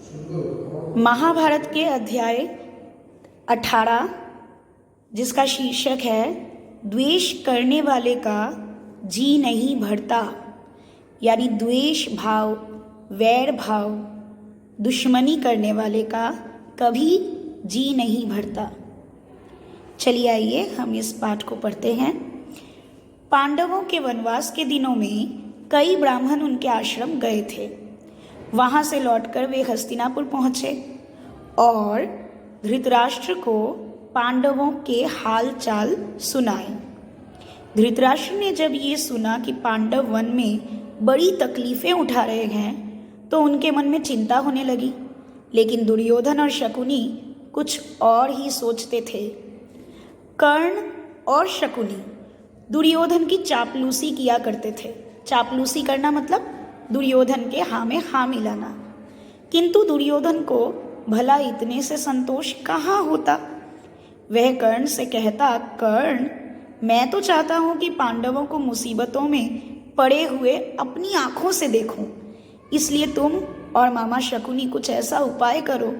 महाभारत के अध्याय 18 जिसका शीर्षक है द्वेष करने वाले का जी नहीं भरता, यानी द्वेष भाव, वैर भाव, दुश्मनी करने वाले का कभी जी नहीं भरता। चलिए आइए हम इस पाठ को पढ़ते हैं। पांडवों के वनवास के दिनों में कई ब्राह्मण उनके आश्रम गए थे। वहां से लौटकर वे हस्तिनापुर पहुंचे और धृतराष्ट्र को पांडवों के हाल चाल सुनाए। धृतराष्ट्र ने जब ये सुना कि पांडव वन में बड़ी तकलीफें उठा रहे हैं तो उनके मन में चिंता होने लगी। लेकिन दुर्योधन और शकुनी कुछ और ही सोचते थे। कर्ण और शकुनी दुर्योधन की चापलूसी किया करते थे। चापलूसी करना मतलब दुर्योधन के हाँ में हाँ मिलाना। किंतु दुर्योधन को भला इतने से संतोष कहाँ होता। वह कर्ण से कहता, कर्ण, मैं तो चाहता हूँ कि पांडवों को मुसीबतों में पड़े हुए अपनी आंखों से देखूं। इसलिए तुम और मामा शकुनी कुछ ऐसा उपाय करो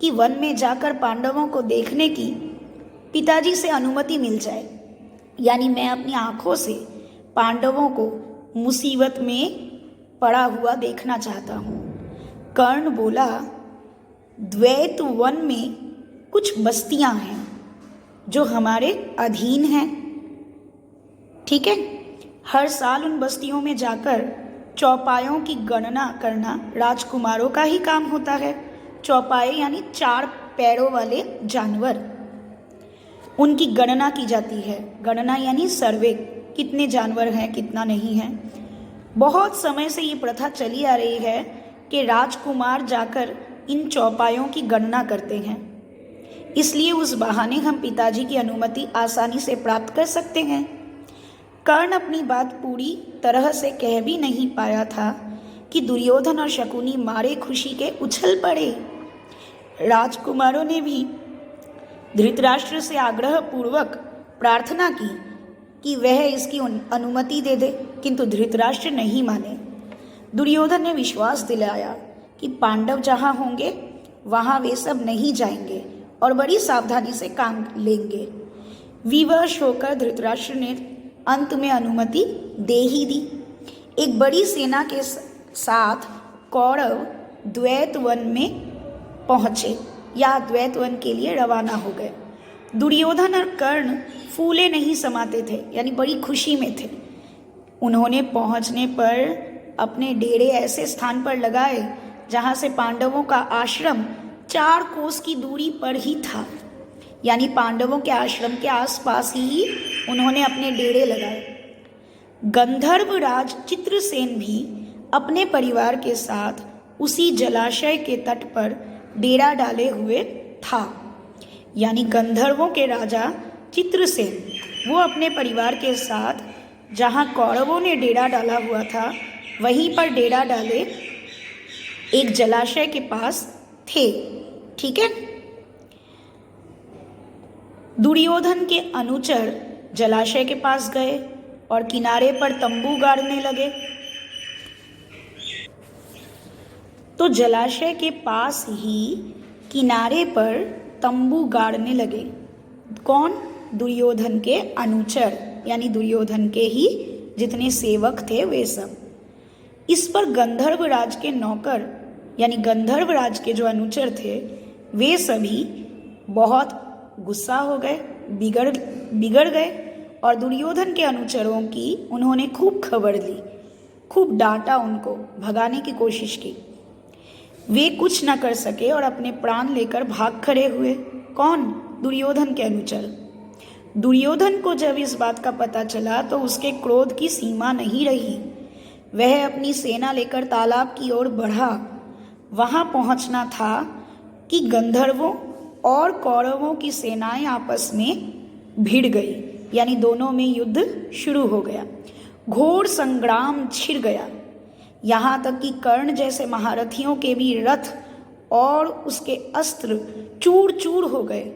कि वन में जाकर पांडवों को देखने की पिताजी से अनुमति मिल जाए। यानी मैं अपनी आंखों से पांडवों को मुसीबत में पड़ा हुआ देखना चाहता हूँ। कर्ण बोला, द्वैत वन में कुछ बस्तियां हैं जो हमारे अधीन हैं। ठीक है, हर साल उन बस्तियों में जाकर चौपायों की गणना करना राजकुमारों का ही काम होता है। चौपाए यानी 4 पैरों वाले जानवर, उनकी गणना की जाती है। गणना यानी सर्वे, कितने जानवर हैं कितना नहीं है। बहुत समय से ये प्रथा चली आ रही है कि राजकुमार जाकर इन चौपायों की गणना करते हैं। इसलिए उस बहाने हम पिताजी की अनुमति आसानी से प्राप्त कर सकते हैं। कर्ण अपनी बात पूरी तरह से कह भी नहीं पाया था कि दुर्योधन और शकुनी मारे खुशी के उछल पड़े। राजकुमारों ने भी धृतराष्ट्र से आग्रह पूर्वक प्रार्थना की कि वह इसकी अनुमति दे दे, किंतु धृतराष्ट्र नहीं माने। दुर्योधन ने विश्वास दिलाया कि पांडव जहाँ होंगे वहाँ वे सब नहीं जाएंगे और बड़ी सावधानी से काम लेंगे। विवश होकर धृतराष्ट्र ने अंत में अनुमति दे ही दी। एक बड़ी सेना के साथ कौरव द्वैतवन में पहुँचे या द्वैतवन के लिए रवाना हो गए। दुर्योधन और कर्ण फूले नहीं समाते थे, यानी बड़ी खुशी में थे। उन्होंने पहुंचने पर अपने डेरे ऐसे स्थान पर लगाए जहां से पांडवों का आश्रम 4 कोस की दूरी पर ही था। यानी पांडवों के आश्रम के आसपास ही उन्होंने अपने डेरे लगाए। गंधर्वराज चित्रसेन भी अपने परिवार के साथ उसी जलाशय के तट पर डेरा डाले हुए था। यानी गंधर्वों के राजा चित्रसेन वो अपने परिवार के साथ जहाँ कौरवों ने डेरा डाला हुआ था वहीं पर डेरा डाले एक जलाशय के पास थे। ठीक है, दुर्योधन के अनुचर जलाशय के पास गए और किनारे पर तंबू गाड़ने लगे। तो जलाशय के पास ही किनारे पर तंबू गाड़ने लगे। कौन? दुर्योधन के अनुचर, यानी दुर्योधन के ही जितने सेवक थे वे सब। इस पर गंधर्वराज के नौकर यानी गंधर्वराज के जो अनुचर थे वे सभी बहुत गुस्सा हो गए, बिगड़ गए और दुर्योधन के अनुचरों की उन्होंने खूब खबर ली, खूब डांटा, उनको भगाने की कोशिश की। वे कुछ न कर सके और अपने प्राण लेकर भाग खड़े हुए। कौन? दुर्योधन के अनुचर। दुर्योधन को जब इस बात का पता चला तो उसके क्रोध की सीमा नहीं रही। वह अपनी सेना लेकर तालाब की ओर बढ़ा। वहां पहुंचना था कि गंधर्वों और कौरवों की सेनाएं आपस में भिड़ गई, यानी दोनों में युद्ध शुरू हो गया। घोर संग्राम छिड़ गया। यहाँ तक कि कर्ण जैसे महारथियों के भी रथ और उसके अस्त्र चूर चूर हो गए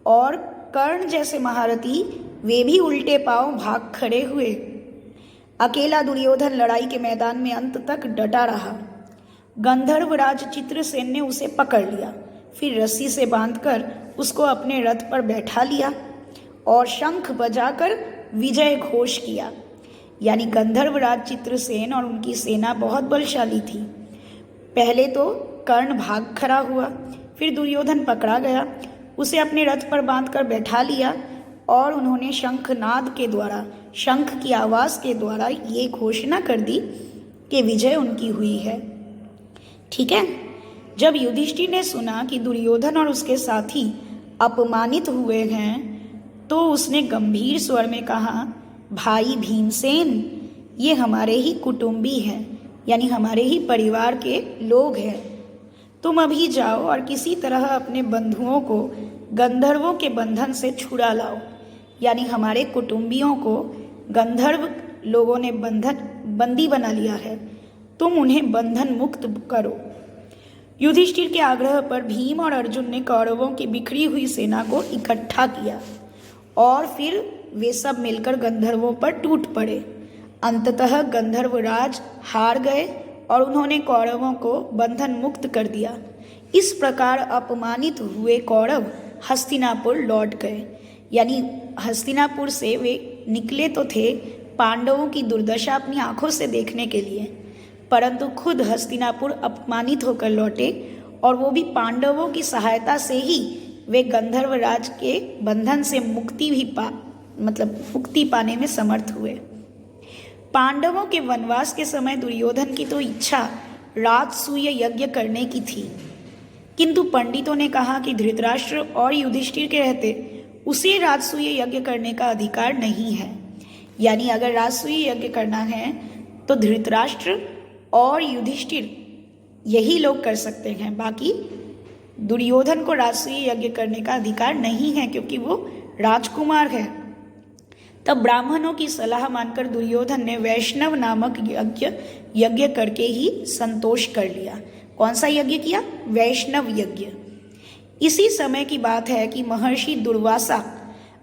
और कर्ण जैसे महारथी वे भी उल्टे पांव भाग खड़े हुए। अकेला दुर्योधन लड़ाई के मैदान में अंत तक डटा रहा। गंधर्वराज चित्रसेन ने उसे पकड़ लिया, फिर रस्सी से बांधकर उसको अपने रथ पर बैठा लिया और शंख बजाकर विजय घोष किया। यानी गंधर्वराज चित्रसेन और उनकी सेना बहुत बलशाली थी। पहले तो कर्ण भाग खड़ा हुआ, फिर दुर्योधन पकड़ा गया, उसे अपने रथ पर बांधकर बैठा लिया और उन्होंने शंखनाद के द्वारा, शंख की आवाज़ के द्वारा ये घोषणा कर दी कि विजय उनकी हुई है। ठीक है। जब युधिष्ठिर ने सुना कि दुर्योधन और उसके साथी अपमानित हुए हैं, तो उसने गंभीर स्वर में कहा, भाई भीमसेन, ये हमारे ही कुटुंबी हैं, यानी हमारे ही परिवार के लोग हैं। तुम अभी जाओ और किसी तरह अपने बंधुओं को गंधर्वों के बंधन से छुड़ा लाओ। यानी हमारे कुटुंबियों को गंधर्व लोगों ने बंदी बना लिया है, तुम उन्हें बंधन मुक्त करो। युधिष्ठिर के आग्रह पर भीम और अर्जुन ने कौरवों की बिखरी हुई सेना को इकट्ठा किया और फिर वे सब मिलकर गंधर्वों पर टूट पड़े। अंततः गंधर्वराज हार गए और उन्होंने कौरवों को बंधन मुक्त कर दिया। इस प्रकार अपमानित हुए कौरव हस्तिनापुर लौट गए। यानी हस्तिनापुर से वे निकले तो थे पांडवों की दुर्दशा अपनी आंखों से देखने के लिए, परंतु खुद हस्तिनापुर अपमानित होकर लौटे और वो भी पांडवों की सहायता से ही वे गंधर्वराज के बंधन से मुक्ति पाने में समर्थ हुए। पांडवों के वनवास के समय दुर्योधन की तो इच्छा राजसूय यज्ञ करने की थी, किंतु पंडितों ने कहा कि धृतराष्ट्र और युधिष्ठिर के रहते उसे राजसूय यज्ञ करने का अधिकार नहीं है। यानी अगर राजसूय यज्ञ करना है तो धृतराष्ट्र और युधिष्ठिर यही लोग कर सकते हैं, बाकी दुर्योधन को राजसूय यज्ञ करने का अधिकार नहीं है क्योंकि वो राजकुमार है। तब ब्राह्मणों की सलाह मानकर दुर्योधन ने वैष्णव नामक यज्ञ करके ही संतोष कर लिया। कौन सा यज्ञ किया? वैष्णव यज्ञ। इसी समय की बात है कि महर्षि दुर्वासा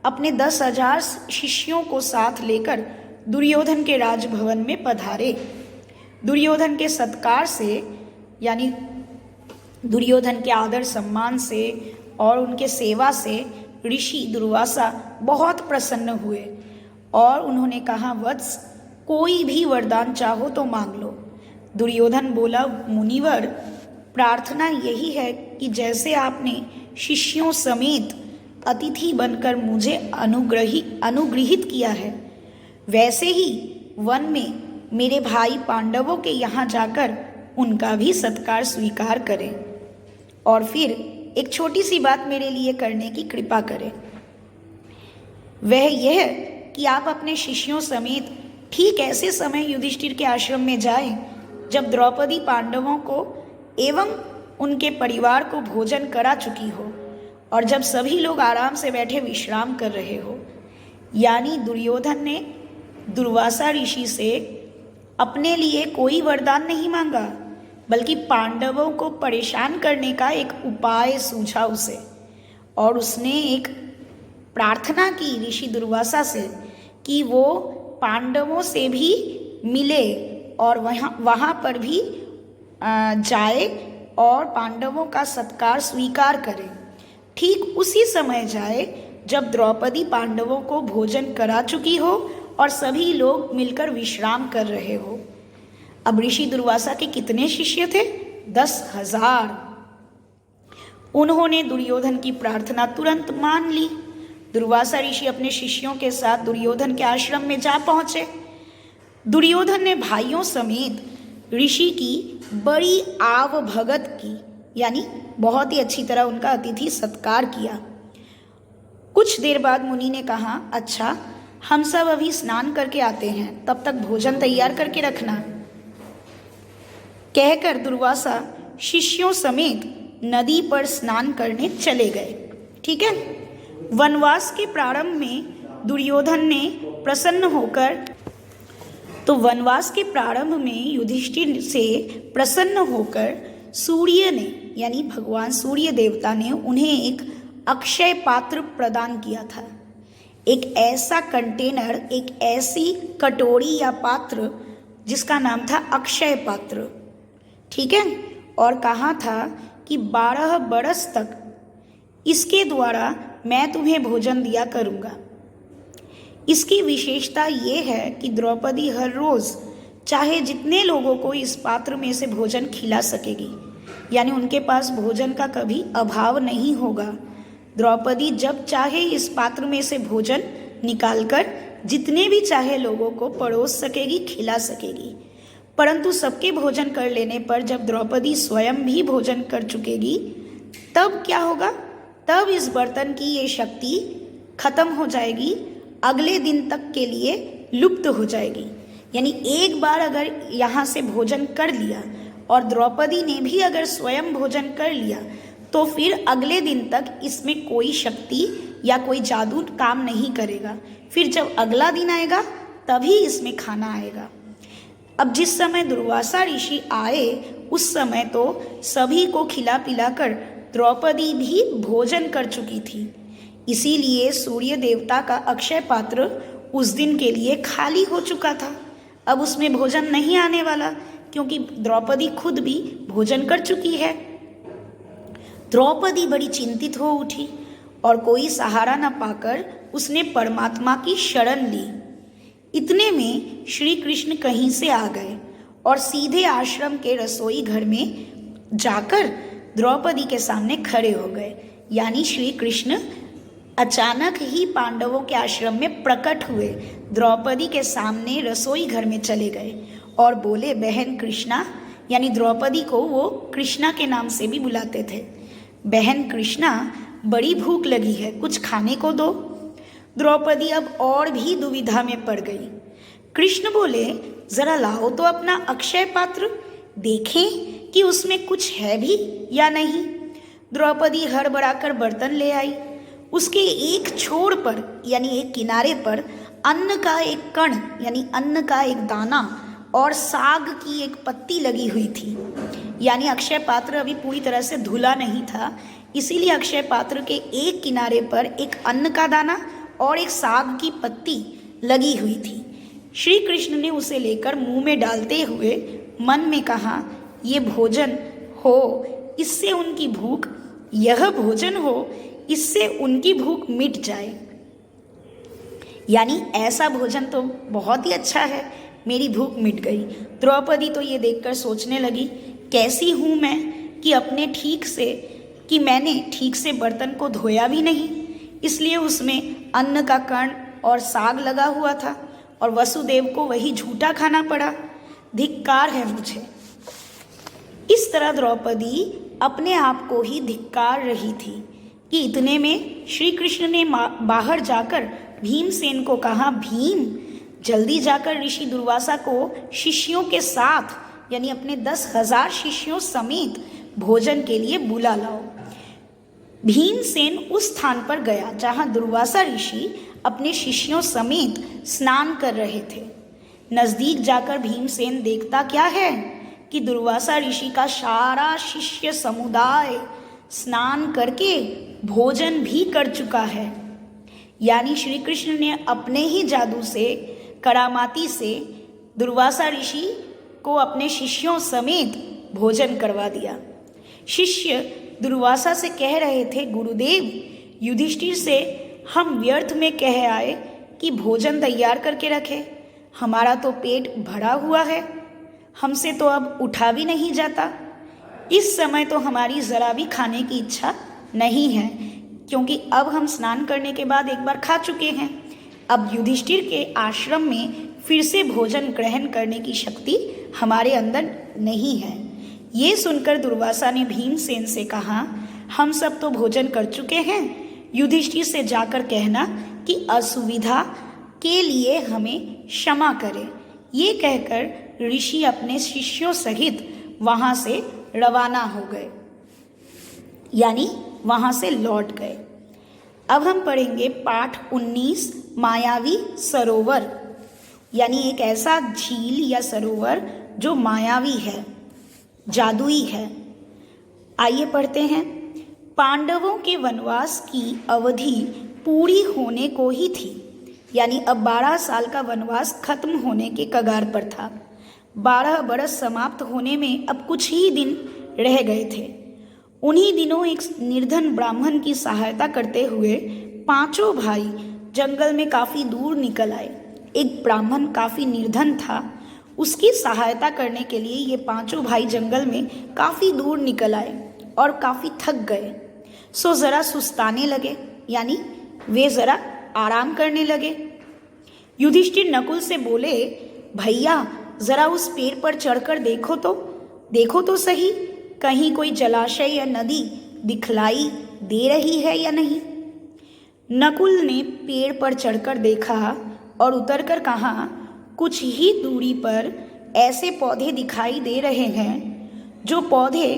अपने 10,000 शिष्यों को साथ लेकर दुर्योधन के राजभवन में पधारे। दुर्योधन के सत्कार से, यानी दुर्योधन के आदर सम्मान से और उनके सेवा से ऋषि दुर्वासा बहुत प्रसन्न हुए और उन्होंने कहा, वत्स, कोई भी वरदान चाहो तो मांग लो। दुर्योधन बोला, मुनिवर, प्रार्थना यही है कि जैसे आपने शिष्यों समेत अतिथि बनकर मुझे अनुग्रहित किया है, वैसे ही वन में मेरे भाई पांडवों के यहाँ जाकर उनका भी सत्कार स्वीकार करें और फिर एक छोटी सी बात मेरे लिए करने की कृपा करें। वह यह कि आप अपने शिष्यों समेत ठीक ऐसे समय युधिष्ठिर के आश्रम में जाएं जब द्रौपदी पांडवों को एवं उनके परिवार को भोजन करा चुकी हो और जब सभी लोग आराम से बैठे विश्राम कर रहे हो। यानी दुर्योधन ने दुर्वासा ऋषि से अपने लिए कोई वरदान नहीं मांगा, बल्कि पांडवों को परेशान करने का एक उपाय सूझा उसे, और उसने एक प्रार्थना की ऋषि दुर्वासा से कि वो पांडवों से भी मिले और वहाँ पर भी जाए और पांडवों का सत्कार स्वीकार करे। ठीक उसी समय जाए जब द्रौपदी पांडवों को भोजन करा चुकी हो और सभी लोग मिलकर विश्राम कर रहे हो। अब ऋषि दुर्वासा के कितने शिष्य थे? 10,000। उन्होंने दुर्योधन की प्रार्थना तुरंत मान ली। दुर्वासा ऋषि अपने शिष्यों के साथ दुर्योधन के आश्रम में जा पहुंचे। दुर्योधन ने भाइयों समेत ऋषि की बड़ी आव भगत की, यानी बहुत ही अच्छी तरह उनका अतिथि सत्कार किया। कुछ देर बाद मुनि ने कहा, अच्छा, हम सब अभी स्नान करके आते हैं, तब तक भोजन तैयार करके रखना। कहकर दुर्वासा शिष्यों समेत नदी पर स्नान करने चले गए। ठीक है। वनवास के प्रारंभ में दुर्योधन ने युधिष्ठिर से प्रसन्न होकर सूर्य ने, यानी भगवान सूर्य देवता ने उन्हें एक अक्षय पात्र प्रदान किया था। एक ऐसा कंटेनर, एक ऐसी कटोरी या पात्र जिसका नाम था अक्षय पात्र। ठीक है, और कहा था कि 12 बरस तक इसके द्वारा मैं तुम्हें भोजन दिया करूँगा। इसकी विशेषता ये है कि द्रौपदी हर रोज़ चाहे जितने लोगों को इस पात्र में से भोजन खिला सकेगी, यानी उनके पास भोजन का कभी अभाव नहीं होगा। द्रौपदी जब चाहे इस पात्र में से भोजन निकालकर जितने भी चाहे लोगों को परोस सकेगी, खिला सकेगी। परंतु सबके भोजन कर लेने पर जब द्रौपदी स्वयं भी भोजन कर चुकेगी, तब क्या होगा? तब इस बर्तन की ये शक्ति खत्म हो जाएगी, अगले दिन तक के लिए लुप्त हो जाएगी। यानी एक बार अगर यहाँ से भोजन कर लिया और द्रौपदी ने भी अगर स्वयं भोजन कर लिया, तो फिर अगले दिन तक इसमें कोई शक्ति या कोई जादू काम नहीं करेगा। फिर जब अगला दिन आएगा तभी इसमें खाना आएगा। अब जिस समय दुर्वासा ऋषि आए उस समय तो सभी को खिला पिलाकर द्रौपदी भी भोजन कर चुकी थी। इसीलिए सूर्य देवता का अक्षय पात्र उस दिन के लिए खाली हो चुका था। अब उसमें भोजन नहीं आने वाला, क्योंकि द्रौपदी खुद भी भोजन कर चुकी है। द्रौपदी बड़ी चिंतित हो उठी और कोई सहारा न पाकर उसने परमात्मा की शरण ली। इतने में श्री कृष्ण कहीं से आ गए और सीधे आश्रम के रसोई घर में जाकर द्रौपदी के सामने खड़े हो गए। यानी श्री कृष्ण अचानक ही पांडवों के आश्रम में प्रकट हुए, द्रौपदी के सामने रसोई घर में चले गए और बोले, बहन कृष्णा, यानी द्रौपदी को वो कृष्णा के नाम से भी बुलाते थे। बहन कृष्णा, बड़ी भूख लगी है, कुछ खाने को दो। द्रौपदी अब और भी दुविधा में पड़ गई। कृष्ण बोले, जरा लाओ तो अपना अक्षय पात्र, देखें कि उसमें कुछ है भी या नहीं। द्रौपदी हड़बड़ाकर बर्तन ले आई। उसके एक छोर पर यानी एक किनारे पर अन्न का एक कण यानी अन्न का एक दाना और साग की एक पत्ती लगी हुई थी। यानी अक्षय पात्र अभी पूरी तरह से धुला नहीं था, इसीलिए अक्षय पात्र के एक किनारे पर एक अन्न का दाना और एक साग की पत्ती लगी हुई थी। श्री कृष्ण ने उसे लेकर मुंह में डालते हुए मन में कहा, ये भोजन हो, इससे उनकी भूख, यह भोजन हो, इससे उनकी भूख मिट जाए। यानी ऐसा भोजन तो बहुत ही अच्छा है, मेरी भूख मिट गई। द्रौपदी तो ये देखकर सोचने लगी, कैसी हूँ मैं कि मैंने ठीक से बर्तन को धोया भी नहीं, इसलिए उसमें अन्न का कण और साग लगा हुआ था और वसुदेव को वही झूठा खाना पड़ा। धिक्कार है मुझे। इस तरह द्रौपदी अपने आप को ही धिक्कार रही थी कि इतने में श्री कृष्ण ने बाहर जाकर भीमसेन को कहा, भीम, जल्दी जाकर ऋषि दुर्वासा को शिष्यों के साथ यानी अपने 10,000 शिष्यों समेत भोजन के लिए बुला लाओ। भीमसेन उस स्थान पर गया जहां दुर्वासा ऋषि अपने शिष्यों समेत स्नान कर रहे थे। नजदीक जाकर भीमसेन देखता क्या है कि दुर्वासा ऋषि का सारा शिष्य समुदाय स्नान करके भोजन भी कर चुका है। यानी श्री कृष्ण ने अपने ही जादू से, करामाती से दुर्वासा ऋषि को अपने शिष्यों समेत भोजन करवा दिया। शिष्य दुर्वासा से कह रहे थे, गुरुदेव, युधिष्ठिर से हम व्यर्थ में कह आए कि भोजन तैयार करके रखे, हमारा तो पेट भरा हुआ है, हमसे तो अब उठा भी नहीं जाता। इस समय तो हमारी ज़रा भी खाने की इच्छा नहीं है, क्योंकि अब हम स्नान करने के बाद एक बार खा चुके हैं। अब युधिष्ठिर के आश्रम में फिर से भोजन ग्रहण करने की शक्ति हमारे अंदर नहीं है। ये सुनकर दुर्वासा ने भीमसेन से कहा, हम सब तो भोजन कर चुके हैं, युधिष्ठिर से जाकर कहना कि असुविधा के लिए हमें क्षमा करे। ये कहकर ऋषि अपने शिष्यों सहित वहाँ से रवाना हो गए, यानी वहाँ से लौट गए। अब हम पढ़ेंगे पाठ 19, मायावी सरोवर, यानी एक ऐसा झील या सरोवर जो मायावी है, जादुई है। आइए पढ़ते हैं। पांडवों के वनवास की अवधि पूरी होने को ही थी, यानी अब 12 साल का वनवास खत्म होने के कगार पर था। 12 बरस समाप्त होने में अब कुछ ही दिन रह गए थे। उन्हीं दिनों एक निर्धन ब्राह्मण की सहायता करते हुए पांचों भाई जंगल में काफी दूर निकल आए। एक ब्राह्मण काफी निर्धन था, उसकी सहायता करने के लिए ये पांचों भाई जंगल में काफी दूर निकल आए और काफी थक गए, सो जरा सुस्ताने लगे, यानी वे जरा आराम करने लगे। युधिष्ठिर नकुल से बोले, भैया जरा उस पेड़ पर चढ़कर देखो तो सही, कहीं कोई जलाशय या नदी दिखलाई दे रही है या नहीं। नकुल ने पेड़ पर चढ़कर देखा और उतरकर कहा, कुछ ही दूरी पर ऐसे पौधे दिखाई दे रहे हैं जो पौधे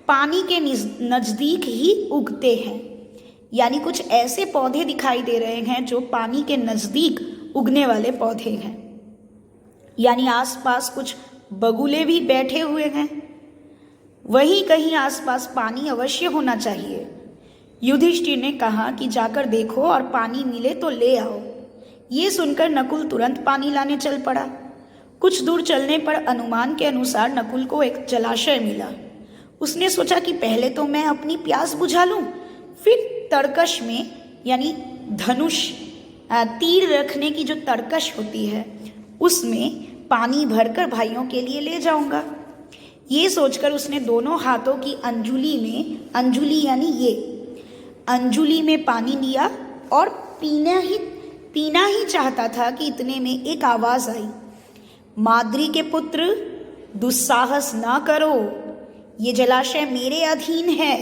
पानी के नज़दीक ही उगते हैं। यानी कुछ ऐसे पौधे दिखाई दे रहे हैं जो पानी के नज़दीक उगने वाले पौधे हैं, यानी आसपास कुछ बगुले भी बैठे हुए हैं। वहीं कहीं आसपास पानी अवश्य होना चाहिए। युधिष्ठिर ने कहा कि जाकर देखो और पानी मिले तो ले आओ। ये सुनकर नकुल तुरंत पानी लाने चल पड़ा। कुछ दूर चलने पर अनुमान के अनुसार नकुल को एक जलाशय मिला। उसने सोचा कि पहले तो मैं अपनी प्यास बुझा लूं, फिर तरकश में, यानी धनुष तीर रखने की जो तरकश होती है उसमें पानी भरकर भाइयों के लिए ले जाऊंगा। ये सोचकर उसने दोनों हाथों की अंजुली यानी ये अंजुली में पानी लिया और पीना ही चाहता था कि इतने में एक आवाज आई, माद्री के पुत्र, दुस्साहस ना करो, ये जलाशय मेरे अधीन है,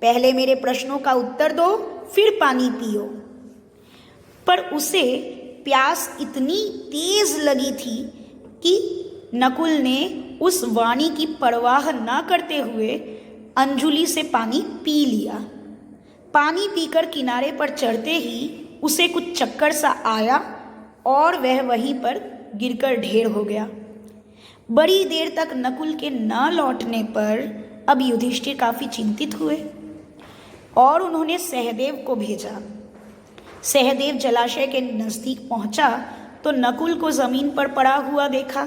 पहले मेरे प्रश्नों का उत्तर दो फिर पानी पियो। पर उसे प्यास इतनी तेज लगी थी कि नकुल ने उस वाणी की परवाह ना करते हुए अंजुली से पानी पी लिया। पानी पीकर किनारे पर चढ़ते ही उसे कुछ चक्कर सा आया और वह वहीं पर गिरकर ढेर हो गया। बड़ी देर तक नकुल के न लौटने पर अब युधिष्ठिर काफी चिंतित हुए और उन्होंने सहदेव को भेजा। सहदेव जलाशय के नजदीक पहुंचा तो नकुल को जमीन पर पड़ा हुआ देखा,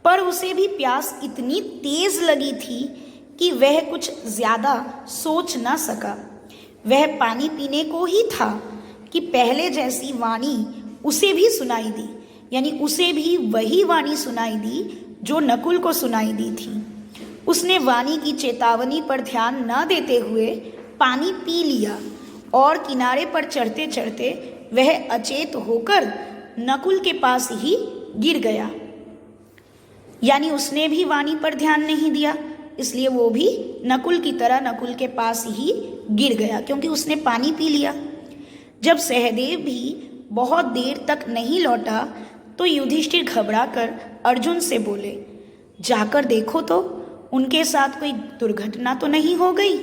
पर उसे भी प्यास इतनी तेज लगी थी कि वह कुछ ज्यादा सोच ना सका। वह पानी पीने को ही था कि पहले जैसी वाणी उसे भी सुनाई दी, यानी उसे भी वही वाणी सुनाई दी जो नकुल को सुनाई दी थी। उसने वाणी की चेतावनी पर ध्यान न देते हुए पानी पी लिया और किनारे पर चढ़ते चढ़ते वह अचेत होकर नकुल के पास ही गिर गया। यानी उसने भी वाणी पर ध्यान नहीं दिया, इसलिए वो भी नकुल की तरह नकुल के पास ही गिर गया, क्योंकि उसने पानी पी लिया। जब सहदेव भी बहुत देर तक नहीं लौटा तो युधिष्ठिर घबराकर अर्जुन से बोले, जाकर देखो तो उनके साथ कोई दुर्घटना तो नहीं हो गई।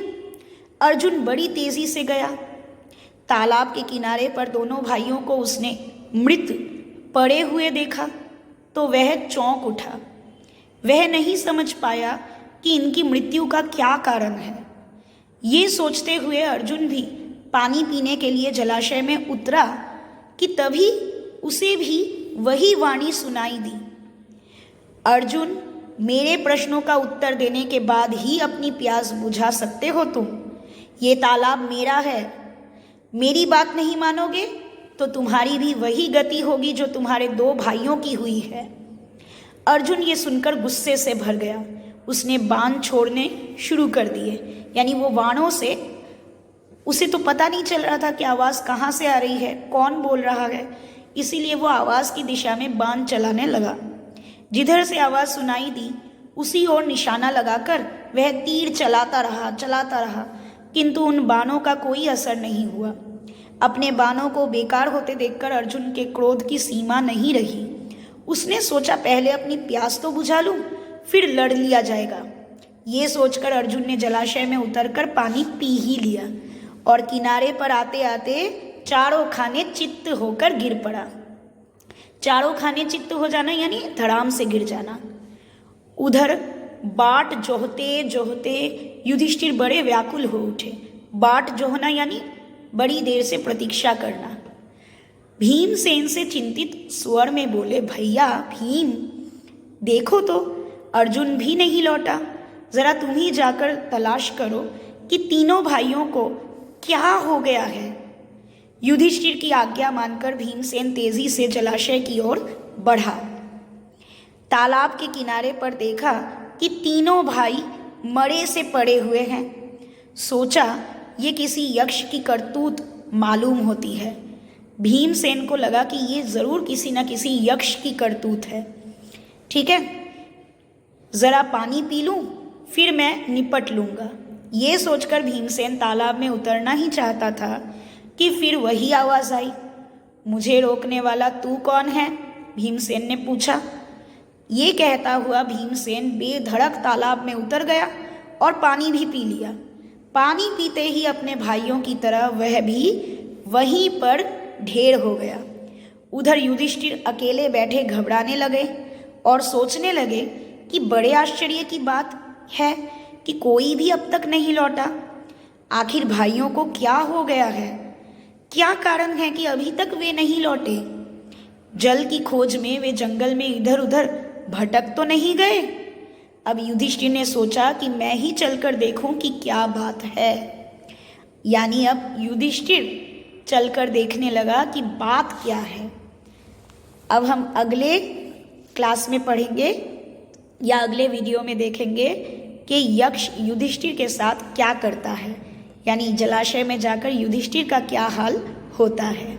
अर्जुन बड़ी तेजी से गया। तालाब के किनारे पर दोनों भाइयों को उसने मृत पड़े हुए देखा तो वह चौंक उठा। वह नहीं समझ पाया कि इनकी मृत्यु का क्या कारण है। ये सोचते हुए अर्जुन भी पानी पीने के लिए जलाशय में उतरा कि तभी उसे भी वही वाणी सुनाई दी, अर्जुन, मेरे प्रश्नों का उत्तर देने के बाद ही अपनी प्यास बुझा सकते हो तुम। ये तालाब मेरा है, मेरी बात नहीं मानोगे तो तुम्हारी भी वही गति होगी जो तुम्हारे दो भाइयों की हुई है। अर्जुन ये सुनकर गुस्से से भर गया। उसने बाण छोड़ने शुरू कर दिए, यानी वो बाणों से, उसे तो पता नहीं चल रहा था कि आवाज़ कहाँ से आ रही है, कौन बोल रहा है, इसीलिए वो आवाज़ की दिशा में बाण चलाने लगा। जिधर से आवाज़ सुनाई दी उसी ओर निशाना लगाकर वह तीर चलाता रहा, किंतु उन बाणों का कोई असर नहीं हुआ। अपने बाणों को बेकार होते देखकर अर्जुन के क्रोध की सीमा नहीं रही। उसने सोचा पहले अपनी प्यास तो बुझा लूं, फिर लड़ लिया जाएगा। ये सोचकर अर्जुन ने जलाशय में उतरकर पानी पी ही लिया और किनारे पर आते आते चारों खाने चित्त होकर गिर पड़ा। चारों खाने चित्त हो जाना यानी धड़ाम से गिर जाना। उधर बाट जोहते जोहते युधिष्ठिर बड़े व्याकुल हो उठे। बाट जोहना यानी बड़ी देर से प्रतीक्षा करना। भीमसेन से चिंतित स्वर में बोले, भैया भीम, देखो तो अर्जुन भी नहीं लौटा। जरा तुम ही जाकर तलाश करो कि तीनों भाइयों को क्या हो गया है। युधिष्ठिर की आज्ञा मानकर भीमसेन तेजी से जलाशय की ओर बढ़ा। तालाब के किनारे पर देखा कि तीनों भाई मरे से पड़े हुए हैं। सोचा ये किसी यक्ष की करतूत मालूम होती है। भीमसेन को लगा कि ये जरूर किसी न किसी यक्ष की करतूत है। ठीक है, जरा पानी पी लूं, फिर मैं निपट लूंगा। ये सोचकर भीमसेन तालाब में उतरना ही चाहता था कि फिर वही आवाज आई। मुझे रोकने वाला तू कौन है? भीमसेन ने पूछा। ये कहता हुआ भीमसेन बेधड़क तालाब में उतर गया और पानी भी पी लिया। पानी पीते ही अपने भाइयों की तरह वह भी वहीं पर ढेर हो गया। उधर युधिष्ठिर अकेले बैठे घबराने लगे और सोचने लगे कि बड़े आश्चर्य की बात है कि कोई भी अब तक नहीं लौटा। आखिर भाइयों को क्या हो गया है? क्या कारण है कि अभी तक वे नहीं लौटे? जल की खोज में वे जंगल में इधर उधर भटक तो नहीं गए? अब युधिष्ठिर ने सोचा कि मैं ही चलकर देखूं कि क्या बात है। यानी अब युधिष्ठिर चलकर देखने लगा कि बात क्या है। अब हम अगले क्लास में पढ़ेंगे या अगले वीडियो में देखेंगे कि यक्ष युधिष्ठिर के साथ क्या करता है, यानी जलाशय में जाकर युधिष्ठिर का क्या हाल होता है।